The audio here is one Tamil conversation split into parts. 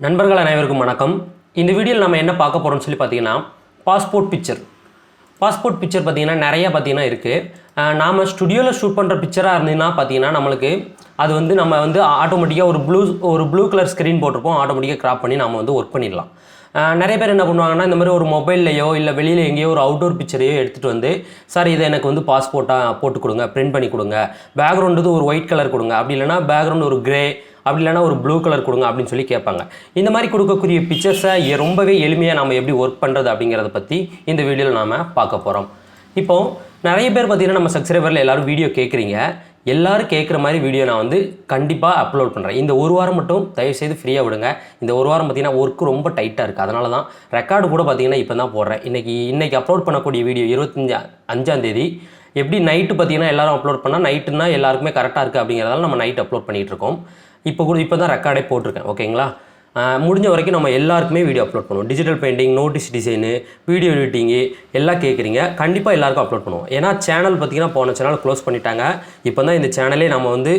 நண்பர்கள் அனைவருக்கும் வணக்கம். இந்த வீடியோவில் நம்ம என்ன பார்க்க போகிறோம்னு சொல்லி பார்த்தீங்கன்னா பாஸ்போர்ட் பிக்சர் பார்த்தீங்கன்னா நிறையா பார்த்தீங்கன்னா இருக்குது. நாம் ஸ்டுடியோவில் ஷூட் பண்ணுற பிக்சராக இருந்ததுன்னா பார்த்தீங்கன்னா நம்மளுக்கு அது வந்து நம்ம வந்து ஆட்டோமேட்டிக்காக ஒரு ப்ளூ கலர் ஸ்க்ரீன் போட்டிருப்போம், ஆட்டோமேட்டிக்காக கிராப் பண்ணி நம்ம வந்து ஒர்க் பண்ணிடலாம். நிறைய பேர் என்ன பண்ணுவாங்கன்னா இந்த மாதிரி ஒரு மொபைல்லையோ இல்லை வெளியில் எங்கேயோ ஒரு அவுட்டோர் பிக்சரையோ எடுத்துகிட்டு வந்து சார் இதை எனக்கு வந்து பாஸ்போர்ட்டாக போட்டு கொடுங்க, பிரிண்ட் பண்ணி கொடுங்க, பேக்ரவுண்டு ஒரு ஒயிட் கலர் கொடுங்க, அப்படி இல்லைனா பேக்ரவுண்டு ஒரு கிரே, அப்படி இல்லைனா ஒரு ப்ளூ கலர் கொடுங்க அப்படின்னு சொல்லி கேட்பாங்க. இந்த மாதிரி கொடுக்கக்கூடிய பிக்சர்ஸை ரொம்பவே எளிமையாக நம்ம எப்படி ஒர்க் பண்ணுறது அப்படிங்கிறத பற்றி இந்த வீடியோவில் நாம் பார்க்க போகிறோம். இப்போது நிறைய பேர் பார்த்திங்கன்னா நம்ம சப்ஸ்கிரைபரில் எல்லோரும் வீடியோ கேட்குறீங்க. எல்லோரும் கேட்குற மாதிரி வீடியோ நான் வந்து கண்டிப்பாக அப்லோட் பண்ணுறேன். இந்த ஒரு வாரம் மட்டும் தயவுசெய்து ஃப்ரீயாக விடுங்க. இந்த ஒரு வாரம் பார்த்திங்கன்னா ஒர்க்கு ரொம்ப டைட்டாக இருக்குது, அதனால தான் ரெக்கார்டு கூட பார்த்திங்கன்னா இப்போ தான் போடுறேன். இன்றைக்கி அப்லோட் பண்ணக்கூடிய வீடியோ 25 எப்படி நைட்டு பார்த்திங்கன்னா எல்லோரும் அப்லோட் பண்ணால் நைட்டுனா எல்லாருக்குமே கரெக்டாக இருக்குது அப்படிங்கிறதால நம்ம நைட் அப்லோட் பண்ணிகிட்ருக்கோம். இப்போ தான் ரெக்கார்டே போட்டிருக்கேன். ஓகேங்களா? முடிஞ்ச வரைக்கும் நம்ம எல்லாருக்குமே வீடியோ அப்லோட் பண்ணுவோம். Digital painting, notice design, video editing எல்லாம் கேட்குறீங்க, கண்டிப்பாக எல்லாருக்கும் அப்லோட் பண்ணுவோம். ஏன்னா சேனல் பார்த்திங்கன்னா போன சேனல் க்ளோஸ் பண்ணிட்டாங்க. இப்போ தான் இந்த சேனலே நம்ம வந்து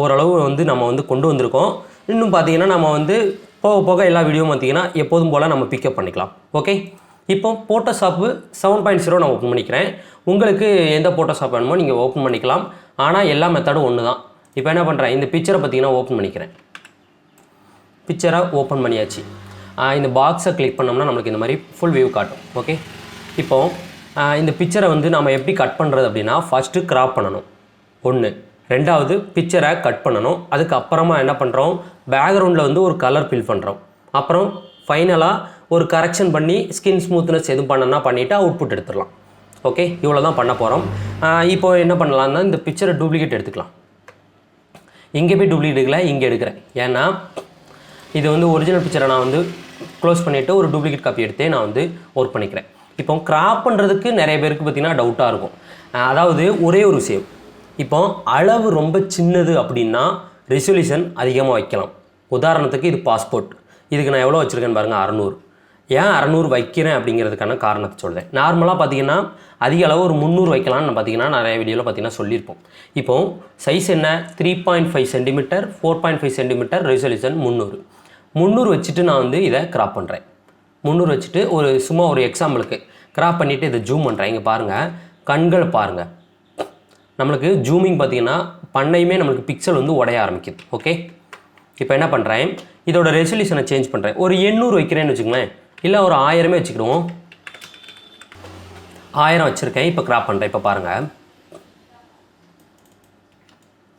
ஓரளவு வந்து நம்ம வந்து கொண்டு வந்திருக்கோம். இன்னும் பார்த்திங்கன்னா நம்ம வந்து போக போக எல்லா வீடியோவும் பார்த்திங்கன்னா எப்போதும் போல் நம்ம பிக்கப் பண்ணிக்கலாம். ஓகே, இப்போ ஃபோட்டோஷாப்பு 7.0 நான் ஓப்பன் பண்ணிக்கிறேன். உங்களுக்கு எந்த ஃபோட்டோஷாப் வேணுமோ நீங்கள் ஓப்பன் பண்ணிக்கலாம். ஆனால் எல்லா மெத்தடும் ஒன்று தான். இப்போ என்ன பண்ணுறேன், இந்த பிக்சரை பார்த்திங்கன்னா ஓப்பன் பண்ணிக்கிறேன். பிக்சரை ஓப்பன் பண்ணியாச்சு. இந்த பாக்ஸை கிளிக் பண்ணோம்னா நம்மளுக்கு இந்த மாதிரி ஃபுல் வியூ காட்டும். ஓகே, இப்போது இந்த பிக்சரை வந்து நம்ம எப்படி கட் பண்ணுறது அப்படின்னா ஃபஸ்ட்டு கிராப் பண்ணணும் ஒன்று, ரெண்டாவது பிக்சரை கட் பண்ணணும். அதுக்கப்புறமா என்ன பண்ணுறோம், பேக்ரவுண்டில் வந்து ஒரு கலர் ஃபில் பண்ணுறோம். அப்புறம் ஃபைனலாக ஒரு கரெக்ஷன் பண்ணி ஸ்கின் ஸ்மூத்னஸ் எதுவும் பண்ணனா பண்ணிவிட்டு அவுட்புட் எடுத்துடலாம். ஓகே, இவ்வளோ தான் பண்ண போகிறோம். இப்போது என்ன பண்ணலாம்னா இந்த பிக்சரை டூப்ளிகேட் எடுத்துக்கலாம். இங்கே போய் டூப்ளிகேட் எடுக்கல, இங்கே எடுக்கிறேன். ஏன்னா இது வந்து ஒரிஜினல் பிக்சரை நான் வந்து க்ளோஸ் பண்ணிவிட்டு ஒரு டூப்ளிகேட் காப்பி எடுத்தே நான் வந்து ஒர்க் பண்ணிக்கிறேன். இப்போ கிராப் பண்ணுறதுக்கு நிறைய பேருக்கு பார்த்திங்கன்னா டவுட்டாக இருக்கும். அதாவது ஒரே ஒரு விஷயம், இப்போ அளவு ரொம்ப சின்னது அப்படின்னா ரெசல்யூஷன் அதிகமாக வைக்கலாம். உதாரணத்துக்கு இது பாஸ்போர்ட், இதுக்கு நான் எவ்வளோ வச்சுருக்கேன்னு பாருங்கள், 600. ஏன் 600 வைக்கிறேன் அப்படிங்கிறதுக்கான காரணத்தை சொல்கிறேன். நார்மலாக பார்த்திங்கன்னா அதிக அளவு ஒரு 300 வைக்கலாம்னு பார்த்திங்கன்னா நிறைய வீடியோவில் பார்த்திங்கன்னா சொல்லியிருப்போம். இப்போது சைஸ் என்ன, 3.5 சென்டிமீட்டர், 4.5 சென்டிமீட்டர், ரெசல்யூஷன் 300 வச்சுட்டு நான் வந்து இதை கிராப் பண்ணுறேன். 300 வச்சுட்டு சும்மா ஒரு எக்ஸாம்பிளுக்கு கிராப் பண்ணிவிட்டு இதை ஜூம் பண்ணுறேன். இங்கே பாருங்கள், கண்கள் பாருங்கள், நம்மளுக்கு ஜூமிங் பார்த்திங்கன்னா பண்ணையுமே நம்மளுக்கு பிக்சல் வந்து உடைய ஆரம்பிக்குது. ஓகே, இப்போ என்ன பண்ணுறேன், இதோட ரெசல்யூஷனை சேஞ்ச் பண்ணுறேன். ஒரு 800 வைக்கிறேன்னு வச்சுக்கோங்களேன், இல்லை ஒரு 1000 வச்சுக்கிடுவோம். 1000 வச்சுருக்கேன். இப்போ கிராப் பண்ணுறேன். இப்போ பாருங்கள்,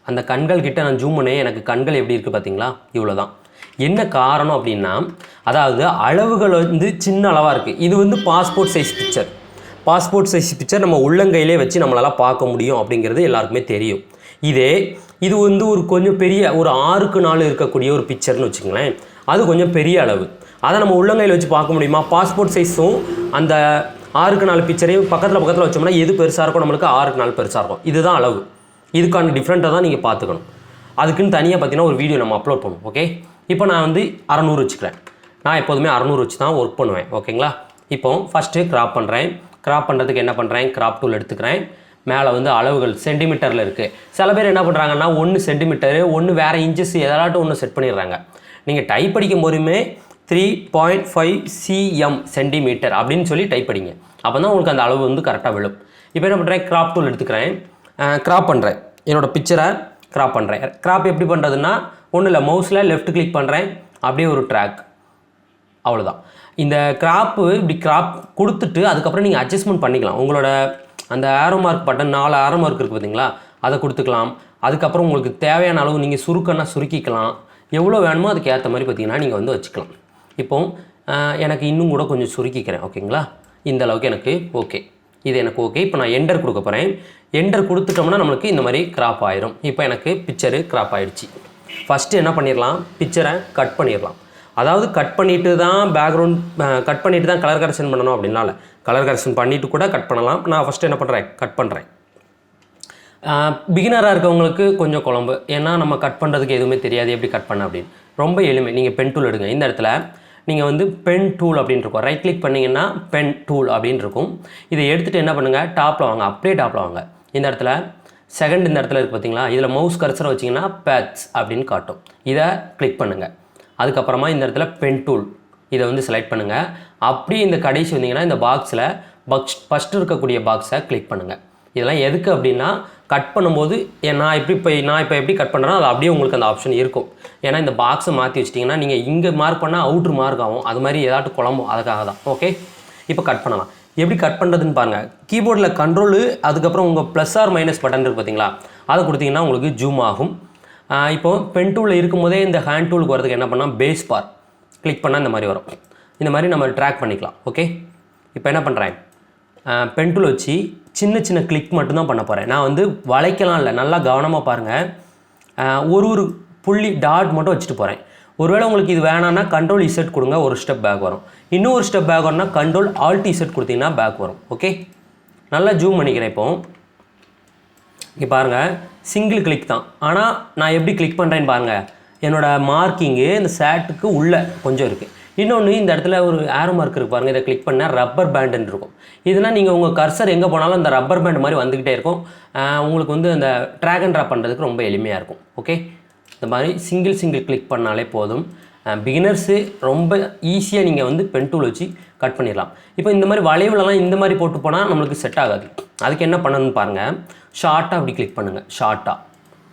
அந்த கண்கள் கிட்ட நான் ஜூம் பண்ணேன், எனக்கு கண்கள் எப்படி இருக்குது பார்த்தீங்களா? இவ்வளோ தான். என்ன காரணம் அப்படின்னா, அதாவது அளவுகள் வந்து சின்ன அளவாக இருக்குது. இது வந்து பாஸ்போர்ட் சைஸ் பிக்சர் நம்ம உள்ளங்கையிலே வச்சு நம்மளால் பார்க்க முடியும் அப்படிங்கிறது எல்லாருக்குமே தெரியும். இது வந்து ஒரு கொஞ்சம் பெரிய ஒரு 6x4 இருக்கக்கூடிய ஒரு பிக்சர்னு வச்சுங்களேன், அது கொஞ்சம் பெரிய அளவு. அதை நம்ம உள்ளங்கையில் வச்சு பார்க்க முடியுமா? பாஸ்போர்ட் சைஸும் அந்த 6x4 பிக்சரையும் பக்கத்தில் வச்சோம்னா எது பெருசாக இருக்கும், நம்மளுக்கு 6x4 பெருசாக இருக்கும். இதுதான் அளவு. இதுக்கான டிஃப்ரெண்ட்டாக தான் நீங்கள் பார்த்துக்கணும். அதுக்குன்னு தனியாக பார்த்தீங்கன்னா ஒரு வீடியோ நம்ம அப்லோட் பண்ணுவோம். ஓகே, இப்போ நான் வந்து 600 வச்சுக்கிறேன். நான் எப்போதுமே 600 வச்சு தான் ஒர்க் பண்ணுவேன். ஓகேங்களா? இப்போ ஃபஸ்ட்டு கிராப் பண்ணுறேன். கிராப் பண்ணுறதுக்கு என்ன பண்ணுறேன், கிராப் டூல் எடுத்துக்கிறேன். மேலே வந்து அளவுகள் சென்டிமீட்டரில் இருக்குது. சில பேர் என்ன பண்ணுறாங்கன்னா 1 சென்டிமீட்டரு, ஒன்று வேறு இன்ச்சஸ் எதாட்டும் ஒன்று செட் பண்ணிடுறாங்க. நீங்கள் டைப் அடிக்கும் போதுமே 3.5 cm சென்டிமீட்டர் அப்படின்னு சொல்லி டைப் அடிங்க. அப்போ தான் உங்களுக்கு அந்த அளவு வந்து கரெக்டாக விழும். இப்போ என்ன பண்ணுறேன், கிராப் டூல் எடுத்துக்கிறேன். கிராப் பண்ணுறேன், என்னோடய பிக்சரை கிராப் பண்ணுறேன். கிராப் எப்படி பண்ணுறதுன்னா ஒன்றும் இல்லை, மவுஸில் லெஃப்ட் கிளிக் பண்ணுறேன், அப்படியே ஒரு ட்ராக், அவ்வளோதான். இந்த கிராப்பு இப்படி கிராப் கொடுத்துட்டு அதுக்கப்புறம் நீங்கள் அட்ஜஸ்ட்மெண்ட் பண்ணிக்கலாம். உங்களோட அந்த arrow mark button 4 arrow mark இருக்குது பார்த்தீங்களா, அதை கொடுத்துக்கலாம். அதுக்கப்புறம் உங்களுக்கு தேவையான அளவு நீங்கள் சுருக்கன்னா சுருக்கிக்கலாம். எவ்வளோ வேணுமோ அதுக்கு ஏற்ற மாதிரி பார்த்தீங்கன்னா நீங்கள் வந்து வச்சுக்கலாம். இப்போது எனக்கு இன்னும் கூட கொஞ்சம் சுருக்கிக்கிறேன். ஓகேங்களா? இந்த அளவுக்கு எனக்கு ஓகே, இது எனக்கு ஓகே. இப்போ நான் என்டர் கொடுக்க போகிறேன். என்டர் கொடுத்துட்டோம்னா நம்மளுக்கு இந்த மாதிரி கிராப் ஆயிரும். இப்போ எனக்கு பிக்சரு கிராப் ஆகிடுச்சு. ஃபஸ்ட்டு என்ன பண்ணிடலாம், பிக்சரை கட் பண்ணிடலாம். அதாவது கட் பண்ணிவிட்டு தான் பேக்ரவுண்ட் கட் பண்ணிவிட்டு தான் கலர் கரெக்ஷன் பண்ணணும் அப்படின்னால கலர் கரெக்ஷன் பண்ணிவிட்டு கூட கட் பண்ணலாம். நான் ஃபஸ்ட்டு என்ன பண்ணுறேன், கட் பண்ணுறேன். பிகினராக இருக்கவங்களுக்கு கொஞ்சம் குழம்பு, ஏன்னா நம்ம கட் பண்ணுறதுக்கு எதுவுமே தெரியாது, எப்படி கட் பண்ண அப்படின்னு. ரொம்ப எளிமை, நீங்கள் பென் டூல் எடுங்க. இந்த இடத்துல நீங்கள் வந்து பென் டூல் அப்படின்னு இருக்கும், ரைட் கிளிக் பண்ணிங்கன்னா பென் டூல் அப்படின்னு இருக்கும். இதை எடுத்துகிட்டு என்ன பண்ணுங்கள், டாப்பில் வாங்க, அப்படியே டாப்பில் வாங்க. இந்த இடத்துல செகண்ட் இந்த இடத்துல இருக்குது பார்த்தீங்களா, இதில் மவுஸ் கர்சரை வச்சிங்கன்னா பேட்ச் அப்படின்னு காட்டும். இதை கிளிக் பண்ணுங்கள். அதுக்கப்புறமா இந்த இடத்துல பென் டூல் இதை வந்து செலக்ட் பண்ணுங்கள். அப்படியே இந்த கடைசி வந்தீங்கன்னா இந்த பாக்ஸில் ஃபஸ்ட்டு இருக்கக்கூடிய பாக்ஸை கிளிக் பண்ணுங்கள். இதெல்லாம் எதுக்கு அப்படின்னா கட் பண்ணும்போது நான் இப்போ எப்படி கட் பண்ணுறேன்னா அது அப்படியே உங்களுக்கு அந்த ஆப்ஷன் இருக்கும். ஏன்னா இந்த பாக்ஸை மாற்றி வச்சிட்டிங்கன்னா நீங்கள் இங்கே மார்க் பண்ணால் அவுட்ரு மார்க் ஆகும், அது மாதிரி ஏதாட்டும் குழம்பும், அதுக்காக தான். ஓகே, இப்போ கட் பண்ணலாம். எப்படி கட் பண்ணுறதுன்னு பாருங்கள். கீபோர்டில் கண்ட்ரோலு அதுக்கப்புறம் உங்கள் ப்ளஸ் ஆர் மைனஸ் பட்டன் இருக்குது பார்த்தீங்களா, அதை கொடுத்தீங்கன்னா உங்களுக்கு ஜூம் ஆகும். இப்போது பென் டூலில் இருக்கும்போதே இந்த ஹேண்ட் டூலுக்கு வரதுக்கு என்ன பண்ணால் பேஸ் பார் கிளிக் பண்ணால் இந்த மாதிரி வரும். இந்த மாதிரி நம்ம ட்ராக் பண்ணிக்கலாம். ஓகே, இப்போ என்ன பண்ணுறேன், பென் டூல் வச்சு சின்ன சின்ன கிளிக் மட்டும்தான் பண்ண போகிறேன். நான் வந்து வளைக்கலாம் இல்லை, நல்லா கவனமாக பாருங்கள். ஒரு புள்ளி டாட் மட்டும் வச்சுட்டு போகிறேன். ஒருவேளை உங்களுக்கு இது வேணான்னா கண்ட்ரோல் இசட் கொடுங்க, ஒரு ஸ்டெப் பேக் வரும். இன்னும் ஒரு ஸ்டெப் பேக் வரணும்னா கண்ட்ரோல் ஆல்ட் இசட் கொடுத்தீங்கன்னா பேக் வரும். ஓகே, நல்லா ஜூம் பண்ணிக்கிறேன். இப்போ இங்கே பாருங்கள், சிங்கிள் கிளிக் தான். ஆனால் நான் எப்படி கிளிக் பண்ணுறேன்னு பாருங்கள். என்னோடய மார்க்கிங்கு இந்த சேட்டுக்கு உள்ளே கொஞ்சம் இருக்குது. இன்னொன்று இந்த இடத்துல ஒரு ஆரோ மார்க் இருக்குது பாருங்கள், இதை கிளிக் பண்ணால் ரப்பர் பேண்டுன்னு இருக்கும். இதெல்லாம் நீங்கள் உங்கள் கர்சர் எங்கே போனாலும் அந்த ரப்பர் பேண்ட் மாதிரி வந்துக்கிட்டே இருக்கும். உங்களுக்கு வந்து அந்த ட்ராக் அண்ட் ட்ராப் பண்ணுறதுக்கு ரொம்ப எளிமையாக இருக்கும். ஓகே, இந்த மாதிரி சிங்கிள் கிளிக் பண்ணாலே போதும். பிகினர்ஸு ரொம்ப ஈஸியாக நீங்கள் வந்து பென் டூல் வச்சு கட் பண்ணிடலாம். இப்போ இந்த மாதிரி வளைவுலலாம் இந்த மாதிரி போட்டு போனால் நம்மளுக்கு செட் ஆகாது. அதுக்கு என்ன பண்ணணும்னு பாருங்கள், ஷார்ட்டாக அப்படி கிளிக் பண்ணுங்கள்.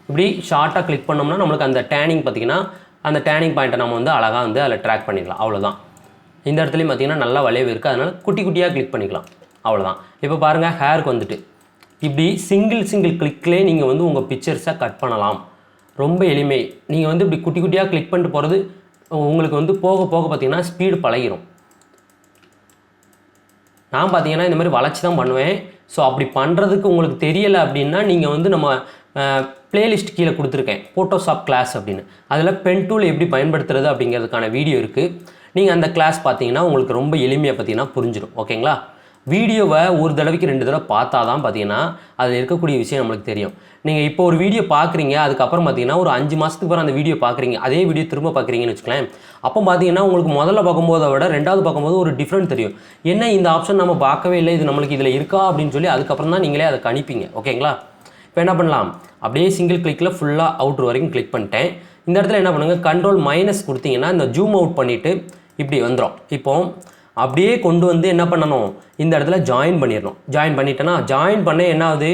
இப்படி ஷார்ட்டாக கிளிக் பண்ணோம்னா நம்மளுக்கு அந்த டேனிங் பார்த்திங்கன்னா அந்த டேனிங் பாயிண்ட்டை நம்ம வந்து அழகாக வந்து அதில் ட்ராக் பண்ணிடலாம். அவ்வளோதான். இந்த இடத்துலையும் பார்த்திங்கன்னா நல்லா வளைவு இருக்குது, அதனால் குட்டியாக கிளிக் பண்ணிக்கலாம். அவ்வளோதான். இப்போ பாருங்கள், ஹேருக்கு வந்துட்டு இப்படி சிங்கிள் கிளிக்லேயே நீங்கள் வந்து உங்கள் பிக்சர்ஸை கட் பண்ணலாம். ரொம்ப எளிமை. நீங்கள் வந்து இப்படி குட்டியாக கிளிக் பண்ணிட்டு போகிறது உங்களுக்கு வந்து போக பார்த்திங்கன்னா ஸ்பீடு பழகிடும். நான் பார்த்திங்கன்னா இந்த மாதிரி வளைச்சி தான் பண்ணுவேன். ஸோ அப்படி பண்ணுறதுக்கு உங்களுக்கு தெரியலை அப்படின்னா நீங்கள் வந்து நம்ம பிளேலிஸ்ட் கீழே கொடுத்துருக்கேன், ஃபோட்டோஷாப் கிளாஸ் அப்படின்னு. அதில் பென் டூல் எப்படி பயன்படுத்துறது அப்படிங்கிறதுக்கான வீடியோ இருக்குது. நீங்கள் அந்த கிளாஸ் பார்த்தீங்கன்னா உங்களுக்கு ரொம்ப எளிமையாக பார்த்தீங்கன்னா புரிஞ்சிடும். ஓகேங்களா, வீடியோவை ஒரு தடவைக்கு 2 தடவை பார்த்தா தான் பார்த்தீங்கன்னா அதில் இருக்கக்கூடிய விஷயம் நம்மளுக்கு தெரியும். நீங்கள் இப்போ ஒரு வீடியோ பார்க்குறீங்க, அதுக்கப்புறம் பார்த்தீங்கன்னா ஒரு 5 மாதத்துக்கு அப்புறம் அந்த வீடியோ பார்க்குறீங்க, அதே வீடியோ திரும்ப பார்க்குறீங்கன்னு வச்சுக்கலாம். அப்போ பார்த்தீங்கன்னா உங்களுக்கு முதல்ல பார்க்கும்போதை விட 2வது பார்க்கும்போது ஒரு டிஃப்ரெண்ட் தெரியும். என்ன இந்த ஆப்ஷன் நம்ம பார்க்கவே இல்லை, இது நம்மளுக்கு இதில் இருக்கா அப்படின்னு சொல்லி அதுக்கப்புறம் தான் நீங்களே அதை கணிப்பீங்க. ஓகேங்களா, இப்போ என்ன பண்ணலாம், அப்படியே சிங்கிள் கிளிக்கில் ஃபுல்லாக அவுட்ரு வரைக்கும் கிளிக் பண்ணிட்டேன். இந்த இடத்துல என்ன பண்ணுங்கள், கண்ட்ரோல் மைனஸ் கொடுத்தீங்கன்னா இந்த ஜூம் அவுட் பண்ணிவிட்டு இப்படி வந்துடும். இப்போ அப்படியே கொண்டு வந்து என்ன பண்ணணும், இந்த இடத்துல ஜாயின் பண்ணிடணும். ஜாயின் பண்ணிட்டேன்னா ஜாயின் பண்ண என்ன ஆகுது,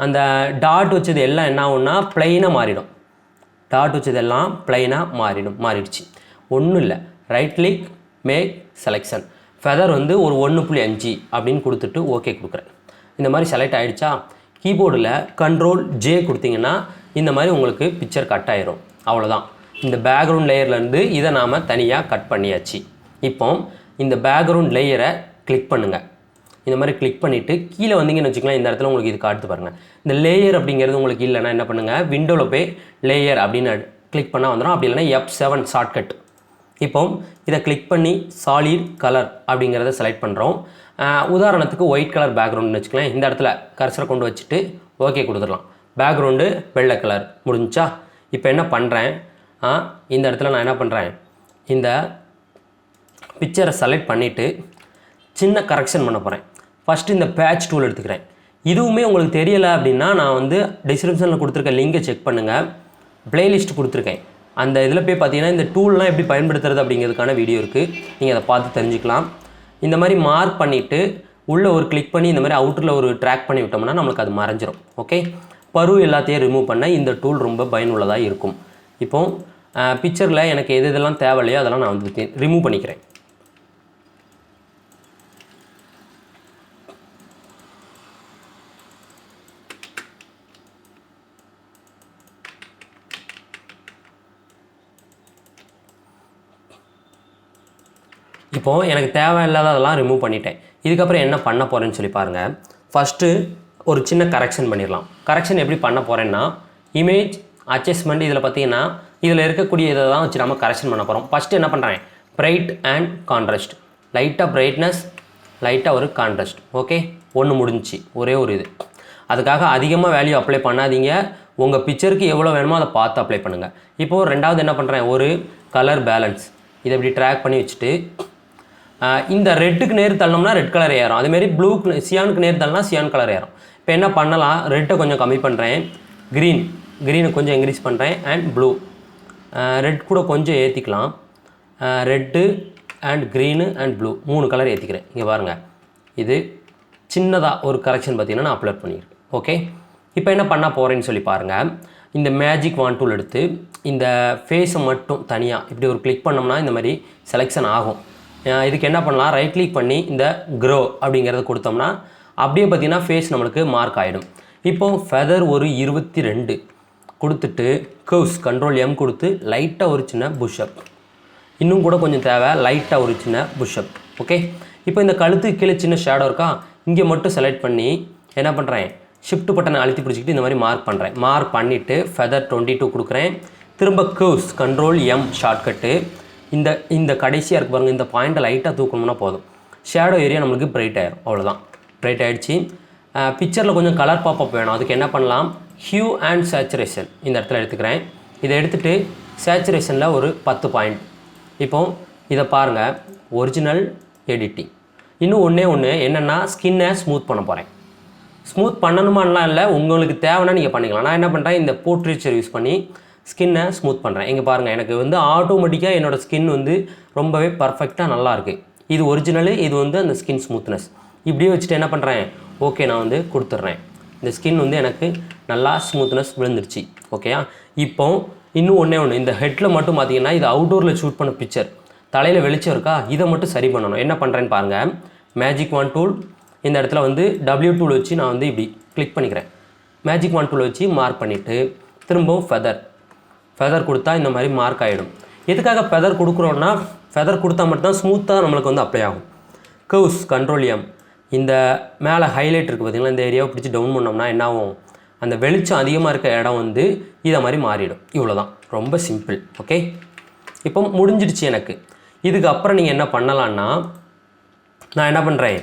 அந்த டாட் வச்சது எல்லாம் என்ன ஆகும்னா ப்ளைனாக மாறிடும். டாட் வச்சது எல்லாம் ப்ளைனாக மாறிடுச்சு. ஒன்றும் இல்லை, right click, make selection, feather வந்து ஒரு 1.5 அப்படின்னு கொடுத்துட்டு ஓகே கொடுக்குறேன். இந்த மாதிரி செலக்ட் ஆகிடுச்சா, கீபோர்டில் கண்ட்ரோல் ஜே கொடுத்தீங்கன்னா இந்த மாதிரி உங்களுக்கு பிக்சர் கட் ஆயிரும். அவ்வளோதான். இந்த பேக்ரவுண்ட் லேயர்லேருந்து இதை நாம் தனியாக கட் பண்ணியாச்சு. இப்போ இந்த பேக்ரவுண்ட் லேயரை கிளிக் பண்ணுங்கள். இந்த மாதிரி கிளிக் பண்ணிவிட்டு கீழே வந்தீங்கன்னு வச்சுக்கலாம், இந்த இடத்துல உங்களுக்கு இது காட்டு பாருங்கள். இந்த லேயர் அப்படிங்கிறது உங்களுக்கு இல்லைன்னா என்ன பண்ணுங்கள், விண்டோவில் போய் லேயர் அப்படின்னு கிளிக் பண்ணால் வந்துடும். அப்படி இல்லைன்னா F7 ஷார்ட்கட். இப்போ இதை கிளிக் பண்ணி சாலிட் கலர் அப்படிங்கிறத செலக்ட் பண்ணுறோம். உதாரணத்துக்கு ஒயிட் கலர் பேக்ரவுண்டுன்னு வச்சுக்கலாம். இந்த இடத்துல கர்சரை கொண்டு வச்சுட்டு ஓகே கொடுத்துடலாம். பேக்ரவுண்டு வெள்ளை கலர் முடிஞ்சா. இப்போ என்ன பண்ணுறேன், இந்த இடத்துல நான் என்ன பண்ணுறேன், இந்த பிக்சரை செலக்ட் பண்ணிவிட்டு சின்ன கரெக்ஷன் பண்ண போகிறேன். ஃபஸ்ட்டு இந்த பேட்ச் டூல் எடுத்துக்கிறேன். இதுவுமே உங்களுக்கு தெரியலை அப்படின்னா நான் வந்து டிஸ்கிரிப்ஷனில் கொடுத்துருக்க லிங்கை செக் பண்ணுங்கள், ப்ளேலிஸ்ட் கொடுத்துருக்கேன். அந்த இதில் போய் பார்த்தீங்கன்னா இந்த டூல்லாம் எப்படி பயன்படுத்துறது அப்படிங்கிறதுக்கான வீடியோ இருக்குது, நீங்கள் அதை பார்த்து தெரிஞ்சுக்கலாம். இந்த மாதிரி மார்க் பண்ணிவிட்டு உள்ளே ஒரு கிளிக் பண்ணி இந்த மாதிரி அவுட்டரில் ஒரு ட்ராக் பண்ணி விட்டோம்னா நம்மளுக்கு அது மறைஞ்சிரும். ஓகே, பரு எல்லாத்தையும் ரிமூவ் பண்ண இந்த டூல் ரொம்ப பயனுள்ளதாக இருக்கும். இப்போது பிக்சரில் எனக்கு எதெல்லாம் தேவையில்லையோ அதெல்லாம் நான் வந்து ரிமூவ் பண்ணிக்கிறேன். இப்போது எனக்கு தேவையில்லாததெல்லாம் ரிமூவ் பண்ணிட்டேன். இதுக்கப்புறம் என்ன பண்ண போகிறேன்னு சொல்லி பாருங்கள். ஃபஸ்ட்டு ஒரு சின்ன கரெக்ஷன் பண்ணிடலாம். கரெக்ஷன் எப்படி பண்ண போகிறேன்னா, இமேஜ் அட்ஜஸ்ட்மெண்ட், இதில் பார்த்தீங்கன்னா இதில் இருக்கக்கூடிய இதை தான் வச்சு நம்ம கரெக்ஷன் பண்ண போகிறோம். ஃபஸ்ட்டு என்ன பண்ணுறேன், பிரைட் அண்ட் கான்ட்ராஸ்ட், லைட்டாக பிரைட்னஸ், லைட்டாக ஒரு கான்ட்ராஸ்ட். ஓகே, ஒன்று முடிஞ்சிச்சு, ஒரே ஒரு இது. அதுக்காக அதிகமாக வேல்யூ அப்ளை பண்ணாதீங்க, உங்கள் பிக்சருக்கு எவ்வளோ வேணுமோ அதை பார்த்து அப்ளை பண்ணுங்கள். இப்போது ரெண்டாவது என்ன பண்ணுறேன், ஒரு கலர் பேலன்ஸ், இதை இப்படி ட்ராக் பண்ணி வச்சுட்டு இந்த ரெட்டுக்கு நேர் தள்ளோம்னா ரெட் கலர் ஏறும், அதேமாரி ப்ளூக்கு சியானுக்கு நேர் தள்ளனா சியான் கலர் ஏறும். இப்போ என்ன பண்ணலாம், ரெட்டை கொஞ்சம் கம்மி பண்ணுறேன், க்ரீனை கொஞ்சம் இன்க்ரீஸ் பண்ணுறேன், அண்ட் ப்ளூ ரெட் கூட கொஞ்சம் ஏற்றிக்கலாம். Red and green and blue 3 colour ஏற்றிக்கிறேன். இங்கே பாருங்கள், இது சின்னதாக ஒரு கரெக்ஷன் பார்த்தீங்கன்னா நான் அப்லோட் பண்ணியிருக்கேன். ஓகே, இப்போ என்ன பண்ண போகிறேன்னு சொல்லி பாருங்கள். இந்த மேஜிக் வான் டூல் எடுத்து இந்த ஃபேஸை மட்டும் தனியாக இப்படி ஒரு கிளிக் பண்ணோம்னா இந்த மாதிரி செலெக்ஷன் ஆகும். இதுக்கு என்ன பண்ணலாம், ரைட் கிளிக் பண்ணி இந்த க்ரோ அப்படிங்கிறத கொடுத்தோம்னா அப்படியே பார்த்திங்கன்னா ஃபேஸ் நம்மளுக்கு மார்க் ஆகிடும். இப்போது ஃபெதர் ஒரு 22 கொடுத்துட்டு கர்வ்ஸ் கண்ட்ரோல் M கொடுத்து லைட்டாக ஒரு சின்ன புஷ்அப், இன்னும் கூட கொஞ்சம் தேவை, லைட்டாக ஒரு சின்ன புஷ்அப். ஓகே, இப்போ இந்த கழுத்துக்கு கீழே சின்ன ஷேடோ இருக்கா, இங்கே மட்டும் செலக்ட் பண்ணி என்ன பண்ணுறேன், ஷிஃப்ட் பட்டனை அழுத்தி பிடிச்சிக்கிட்டு இந்த மாதிரி மார்க் பண்ணுறேன். மார்க் பண்ணிவிட்டு ஃபெதர் 22 கொடுக்குறேன். திரும்ப கர்வ்ஸ் கண்ட்ரோல் M ஷார்ட்கட்டு, இந்த கடைசியாக இருக்கு பாருங்கள், இந்த பாயிண்ட்டை லைட்டாக தூக்கணும்னா போதும், ஷேடோ ஏரியா நம்மளுக்கு பிரைட் ஆயிரும். அவ்வளோதான், பிரைட் ஆகிடுச்சு. பிக்சரில் கொஞ்சம் கலர் பாப்பப் வேணும், அதுக்கு என்ன பண்ணலாம், ஹியூ அண்ட் சேச்சுரேஷன் இந்த இடத்துல எடுத்துக்கிறேன். இதை எடுத்துகிட்டு சேச்சுரேஷனில் ஒரு 10 பாயிண்ட். இப்போது இதை பாருங்கள், ஒரிஜினல் எடிட்டிங். இன்னும் ஒன்று என்னென்னா ஸ்கின்னை ஸ்மூத் பண்ண போகிறேன். ஸ்மூத் பண்ணணுமான்லாம் இல்லை, உங்களுக்கு தேவைன்னா நீங்கள் பண்ணிக்கலாம். நான் என்ன பண்ணுறேன், இந்த போர்ட்ரேச்சர் யூஸ் பண்ணி ஸ்கின்னை ஸ்மூத் பண்ணுறேன். இங்கே பாருங்கள், எனக்கு வந்து ஆட்டோமேட்டிக்காக என்னோடய ஸ்கின் வந்து ரொம்பவே பர்ஃபெக்டாக நல்லாயிருக்கு. இது ஒரிஜினலு, இது வந்து அந்த ஸ்கின் ஸ்மூத்னஸ். இப்படியே வச்சுட்டு என்ன பண்ணுறேன், ஓகே நான் வந்து கொடுத்துட்றேன். இந்த ஸ்கின் வந்து எனக்கு நல்லா ஸ்மூத்னஸ் விழுந்துருச்சு. ஓகேயா, இப்போ இன்னும் ஒன்று, இந்த ஹெட்டில் மட்டும் பார்த்தீங்கன்னா இது அவுட்டோரில் ஷூட் பண்ண பிக்சர், தலையில் வெளிச்சம் இருக்கா, இதை மட்டும் சரி பண்ணணும். என்ன பண்ணுறேன்னு பாருங்கள், மேஜிக் வான் டூல் இந்த இடத்துல வந்து W டூல் வச்சு நான் வந்து இப்படி கிளிக் பண்ணிக்கிறேன். மேஜிக் வான் டூல் வச்சு மார்க் பண்ணிவிட்டு திரும்பவும் ஃபெதர் கொடுத்தா இந்த மாதிரி மார்க் ஆகிடும். எதுக்காக ஃபெதர் கொடுக்குறோன்னா, ஃபெதர் கொடுத்தா மட்டும்தான் ஸ்மூத்தாக நம்மளுக்கு வந்து அப்ளை ஆகும். கர்வ்ஸ் கண்ட்ரோல் M, இந்த மேலே ஹைலைட் இருக்குது பார்த்திங்களா, இந்த ஏரியாவை பிடிச்சி டவுன் பண்ணோம்னா என்ன ஆகும், அந்த வெளிச்சம் அதிகமாக இருக்க இடம் வந்து இதை மாதிரி மாறிடும். இவ்வளோதான், ரொம்ப சிம்பிள். ஓகே, இப்போ முடிஞ்சிடுச்சு எனக்கு. இதுக்கப்புறம் நீங்கள் என்ன பண்ணலான்னா, நான் என்ன பண்ணுறேன்,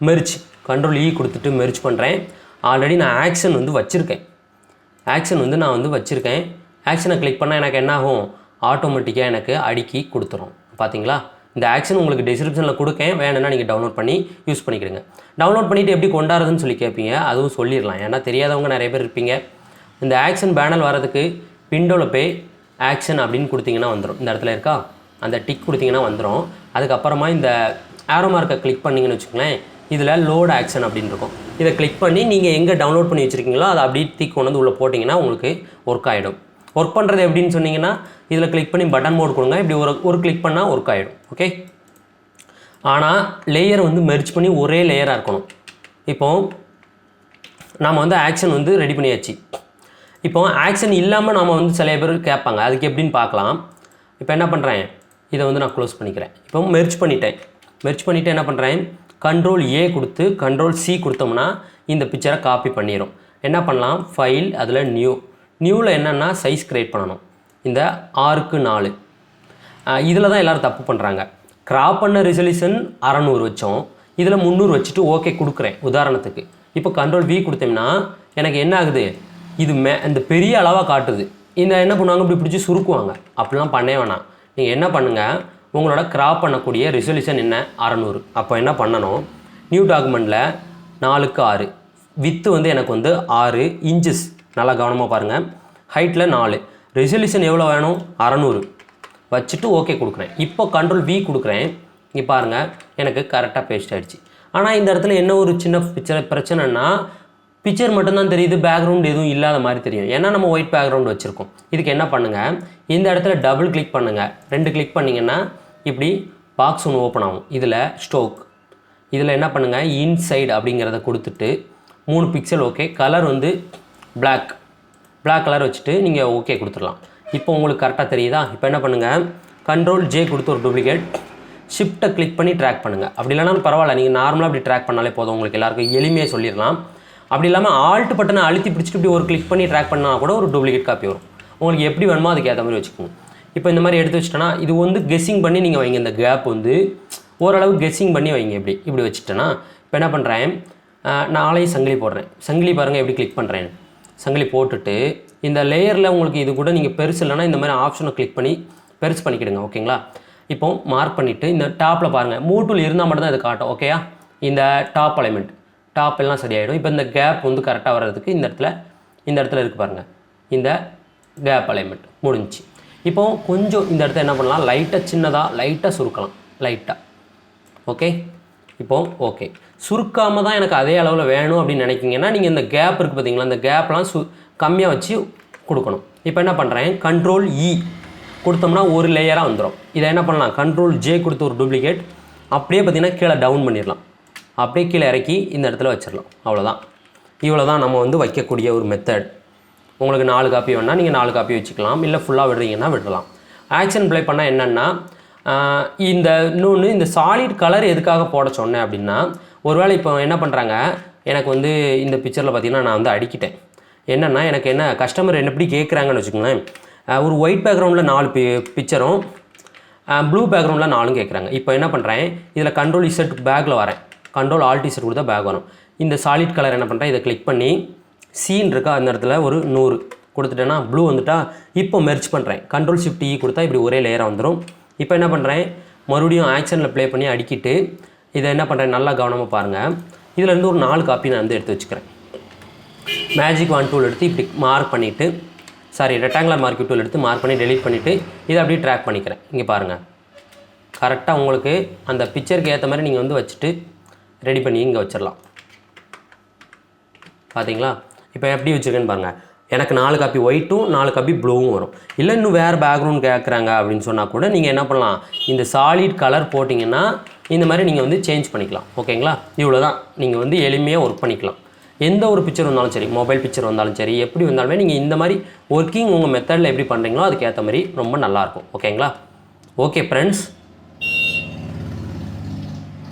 மெர்ஜ் கண்ட்ரோல் E கொடுத்துட்டு மெர்ஜ் பண்ணுறேன். ஆல்ரெடி நான் ஆக்ஷன் வந்து வச்சுருக்கேன். ஆக்ஷனை கிளிக் பண்ணால் எனக்கு என்ன ஆகும், ஆட்டோமேட்டிக்காக எனக்கு அடுக்கி கொடுத்துரும். பார்த்தீங்களா, இந்த ஆக்ஷன் உங்களுக்கு டிஸ்கிரிப்ஷனில் கொடுக்கேன், வேணும்னா நீங்கள் டவுன்லோட் பண்ணி யூஸ் பண்ணிக்கிடுங்க. டவுன்லோட் பண்ணிவிட்டு எப்படி கொண்டாடுறதுன்னு சொல்லி கேட்பீங்க, அதுவும் சொல்லிடலாம், ஏன்னா தெரியாதவங்க நிறைய பேர் இருப்பீங்க. இந்த ஆக்ஷன் பேனல் வரதுக்கு விண்டோவில் போய் ஆக்ஷன் அப்படின்னு கொடுத்தீங்கன்னா வந்துடும். இந்த இடத்துல இருக்கா, அந்த டிக் கொடுத்தீங்கன்னா வந்துடும். அதுக்கப்புறமா இந்த ஆரோ மார்க்கை கிளிக் பண்ணிங்கன்னு வச்சுக்கோங்களேன், இதில் லோட் ஆக்ஷன் அப்படின்னு இருக்கும். இதை கிளிக் பண்ணி நீங்கள் எங்கே டவுன்லோட் பண்ணி வச்சுருக்கீங்களோ அதை அப்படியே டிக் கொண்டு வந்து உள்ளே போட்டிங்கன்னா உங்களுக்கு ஒர்க் ஆகிடும். ஒர்க் பண்ணுறது எப்படின்னு சொன்னீங்கன்னா, இதில் கிளிக் பண்ணி பட்டன் மோட் கொடுங்க, இப்படி ஒரு கிளிக் பண்ணால் ஒர்க் ஆகிடும். ஓகே, ஆனால் லேயர் வந்து மெர்ஜ் பண்ணி ஒரே லேயராக இருக்கணும். இப்போது நாம் வந்து ஆக்ஷன் வந்து ரெடி பண்ணியாச்சு. இப்போ ஆக்ஷன் இல்லாமல் நாம் வந்து சில பேர் கேட்பாங்க, அதுக்கு எப்படின்னு பார்க்கலாம். இப்போ என்ன பண்ணுறேன், இதை வந்து நான் க்ளோஸ் பண்ணிக்கிறேன். இப்போ மெர்ஜ் பண்ணிவிட்டு என்ன பண்ணுறேன், கண்ட்ரோல் A கொடுத்து கண்ட்ரோல் C கொடுத்தோம்னா இந்த பிக்சரை காப்பி பண்ணிடும். என்ன பண்ணலாம், ஃபைல், அதில் நியூவில் என்னென்னா சைஸ் க்ரியேட் பண்ணணும். இந்த 6:4 இதில் தான் எல்லோரும் தப்பு பண்ணுறாங்க. கிராப் பண்ண ரெசல்யூஷன் 600 வச்சோம், இதில் 300 வச்சுட்டு ஓகே கொடுக்குறேன் உதாரணத்துக்கு. இப்போ கண்ட்ரோல் V கொடுத்தோம்னா எனக்கு என்ன ஆகுது, இது இந்த பெரிய அளவாக காட்டுது. இந்த என்ன பண்ணுவாங்க, இப்படி பிடிச்சி சுருக்குவாங்க. அப்படிலாம் பண்ணவே வேணாம். நீங்கள் என்ன பண்ணுங்கள், உங்களோட கிராப் பண்ணக்கூடிய ரெசல்யூஷன் என்ன 600. அப்போ என்ன பண்ணணும், நியூ டாக்குமெண்ட்டில் 4:6 வித்து வந்து எனக்கு வந்து 6 இன்ச்சஸ். நல்லா கவனமாக பாருங்கள், ஹைட்டில் 4, ரெசல்யூஷன் எவ்வளோ வேணும் 600 வச்சுட்டு ஓகே கொடுக்குறேன். இப்போ கண்ட்ரோல் V கொடுக்குறேன். இங்கே பாருங்கள், எனக்கு கரெக்டாக பேஸ்ட் ஆகிடுச்சு. ஆனால் இந்த இடத்துல என்ன ஒரு சின்ன பிரச்சனைனா, பிக்சர் மட்டும்தான் தெரியுது, பேக்ரவுண்ட் எதுவும் இல்லாத மாதிரி தெரியும். ஏன்னா நம்ம ஒயிட் பேக்ரவுண்ட் வச்சுருக்கோம். இதுக்கு என்ன பண்ணுங்கள், இந்த இடத்துல டபுள் கிளிக் பண்ணுங்கள். 2 கிளிக் பண்ணிங்கன்னா இப்படி பாக்ஸ் ஒன்று ஓப்பன் ஆகும். இதில் ஸ்டோக், இதில் என்ன பண்ணுங்கள், இன்சைடு அப்படிங்கிறத கொடுத்துட்டு 3 பிக்சல் ஓகே, கலர் வந்து பிளாக் கலர் வச்சுட்டு நீங்கள் ஓகே கொடுத்துடலாம். இப்போ உங்களுக்கு கரெக்டாக தெரியுதா. இப்போ என்ன பண்ணுங்கள், கண்ட்ரோல் J கொடுத்து ஒரு டூப்ளிகேட், ஷிஃப்ட்டை கிளிக் பண்ணி ட்ராக் பண்ணுங்கள். அப்படி இல்லைனாலும் பரவாயில்ல, நீங்கள் நார்மலாக அப்படி ட்ராக் பண்ணாலே போதும், உங்களுக்கு எல்லாருக்கும் எளிமையாக சொல்லிடலாம். அப்படி இல்லாமல் ஆல்ட் பட்டனை அழுத்தி பிடிச்சிட்டு இப்படி ஒரு கிளிக் பண்ணி ட்ராக் பண்ணால் கூட ஒரு டூப்ளிகேட் காப்பி வரும். உங்களுக்கு எப்படி வேணுமோ அதுக்கு ஏற்ற மாதிரி வச்சுக்கோங்க. இப்போ இந்த மாதிரி எடுத்து வச்சுட்டேன்னா இது வந்து கெஸ்ஸிங் பண்ணி நீங்கள் வைங்க. இந்த கேப் வந்து ஓரளவு கெஸ்ஸிங் பண்ணி வைங்க. இப்படி வச்சுட்டேன்னா இப்போ என்ன பண்ணுறேன், நாளையும் சங்கிலி போடுறேன். சங்கிலி பாருங்கள் எப்படி கிளிக் பண்ணுறேன். சங்கிலி போட்டுட்டு இந்த லேயரில் உங்களுக்கு இது கூட நீங்கள் பெருசு இல்லைன்னா இந்த மாதிரி ஆப்ஷனை கிளிக் பண்ணி பெருசு பண்ணிக்கிடுங்க. ஓகேங்களா, இப்போ மார்க் பண்ணிவிட்டு இந்த டாப்பில் பாருங்கள், மூவ் டூல் இருந்தால் மட்டும்தான் இது காட்டும். ஓகேயா, இந்த டாப் அலைன்மெண்ட் டாப் எல்லாம் சரியாயிடும். இப்போ இந்த கேப் வந்து கரெக்டாக வர்றதுக்கு இந்த இடத்துல இருக்குது பாருங்கள், இந்த கேப் அலைன்மெண்ட் முடிஞ்சிச்சு. இப்போ கொஞ்சம் இந்த இடத்த என்ன பண்ணலாம், லைட்டாக சின்னதாக லைட்டாக சுருக்கலாம், லைட்டாக. ஓகே, இப்போ ஓகே. சுருக்காமல் தான் எனக்கு அதே அளவில் வேணும் அப்படின்னு நினைக்கிங்கன்னா நீங்கள் இந்த கேப் இருக்குது பார்த்தீங்களா, இந்த கேப்லாம் கம்மியாக வச்சு கொடுக்கணும். இப்போ என்ன பண்ணுறேன், கண்ட்ரோல் இ கொடுத்தோம்னா ஒரு லேயராக வந்துடும். இதை என்ன பண்ணலாம், கண்ட்ரோல் ஜே கொடுத்து ஒரு டூப்ளிகேட் அப்படியே பார்த்திங்கன்னா கீழே டவுன் பண்ணிடலாம், அப்படியே கீழே இறக்கி இந்த இடத்துல வச்சிடலாம். அவ்வளோதான். இவ்வளோ தான் நம்ம வந்து வைக்கக்கூடிய ஒரு மெத்தட். உங்களுக்கு 4 காப்பி வேணால் நீங்கள் 4 காப்பி வச்சுக்கலாம், இல்லை ஃபுல்லாக விடுறீங்கன்னா விடலாம். ஆக்ஷன் ப்ளே பண்ணால் என்னென்னா, இன்னொன்று இந்த சாலிட் கலர் எதுக்காக போட சொன்னேன் அப்படின்னா, ஒருவேளை இப்போ என்ன பண்ணுறாங்க, எனக்கு வந்து இந்த பிக்சரில் பார்த்திங்கன்னா நான் வந்து அடிக்கிட்டேன். என்னென்னா எனக்கு என்ன கஸ்டமர் என்ன எப்படி கேட்குறாங்கன்னு வச்சுக்கோங்களேன், ஒரு ஒயிட் பேக்ரவுண்டில் 4 பிக்சரும் ப்ளூ பேக்ரவுண்டில் 4 கேட்குறாங்க. இப்போ என்ன பண்ணுறேன், இதில் கண்ட்ரோல் இசட் பேக்கில் வரேன், கண்ட்ரோல் ஆல்ட் இசட் கொடுத்தா பேக் வரும். இந்த சாலிட் கலர் என்ன பண்ணுறேன், இதை கிளிக் பண்ணி சீன் இருக்கா அந்த இடத்துல ஒரு 100 கொடுத்துட்டேன்னா ப்ளூ வந்துட்டா. இப்போ மெர்ச் பண்ணுறேன், கண்ட்ரோல் ஷிஃப்ட் இ கொடுத்தா இப்படி ஒரே லேயராக வந்துடும். இப்போ என்ன பண்ணுறேன், மறுபடியும் ஆக்ஷனில் ப்ளே பண்ணி அடிக்கிட்டு இதை என்ன பண்ணுறேன், நல்லா கவனமாக பாருங்கள். இதிலேருந்து ஒரு 4 காப்பி நான் வந்து எடுத்து வச்சுக்கிறேன். மேஜிக் வான் டூல் எடுத்து இப்படி மார்க் பண்ணிவிட்டு, ரெக்டாங்குலர் மார்க் டூல் எடுத்து மார்க் பண்ணி டெலீட் பண்ணிவிட்டு இதை அப்படியே ட்ராக் பண்ணிக்கிறேன். இங்கே பாருங்கள், கரெக்டாக உங்களுக்கு அந்த பிக்சருக்கு ஏற்ற மாதிரி நீங்கள் வந்து வச்சுட்டு ரெடி பண்ணி இங்கே வச்சிடலாம். பார்த்தீங்களா, இப்போ எப்படி வச்சுருக்கேன்னு பாருங்கள். எனக்கு 4 காப்பி ஒயிட்டும் 4 காப்பி ப்ளூவும் வரும். இல்லை இன்னும் வேறு பேக்ரவுண்ட் கேட்குறாங்க அப்படின்னு சொன்னால் கூட நீங்கள் என்ன பண்ணலாம், இந்த சாலிட் கலர் போட்டிங்கன்னா இந்த மாதிரி நீங்கள் வந்து சேஞ்ச் பண்ணிக்கலாம். ஓகேங்களா, இவ்வளோ தான். நீங்கள் வந்து எளிமையாக ஒர்க் பண்ணிக்கலாம். எந்த ஒரு பிக்சர் வந்தாலும் சரி, மொபைல் பிக்சர் வந்தாலும் சரி, எப்படி வந்தாலுமே நீங்கள் இந்த மாதிரி ஒர்க்கிங் உங்கள் மெத்தடில் எப்படி பண்ணுறீங்களோ அதுக்கேற்ற மாதிரி ரொம்ப நல்லாயிருக்கும். ஓகேங்களா. Okay friends,